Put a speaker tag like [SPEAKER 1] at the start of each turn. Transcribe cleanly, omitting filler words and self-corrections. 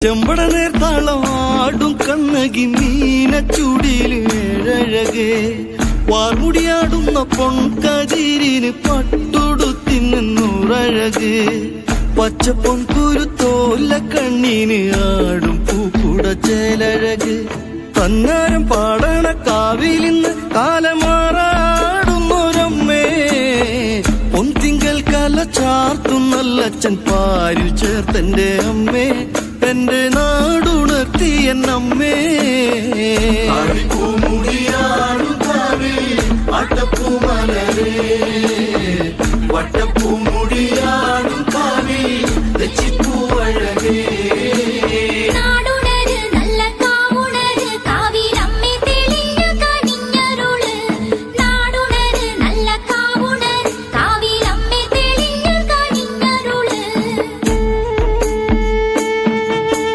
[SPEAKER 1] ചെമ്പട നേർത്താളമാടും കണ്ണകി മീനച്ചൂടിയിലേഴഴകേ വാർമുടിയാടുന്ന പൊൺകതിരിന് പട്ടുടുത്തിന്നൂറഴകേ പച്ചപ്പൊൻ കുരുത്തോല കണ്ണീന് ആടും പൂക്കുട ചേലഴക് തന്നാരം പാടണ കാവിലിന്ന് കാലമാറാടുന്നൊരമ്മേ പൊൻതിങ്കൽ കല ചാർത്തുന്നല്ലച്ചൻ പാരിൽ ചേർത്തെന്റെ അമ്മേ എന്റെ നാടുണർത്തി എന്നമ്മേ
[SPEAKER 2] വട്ടപ്പൂമലരേ വട്ടപ്പൂമുടിയാ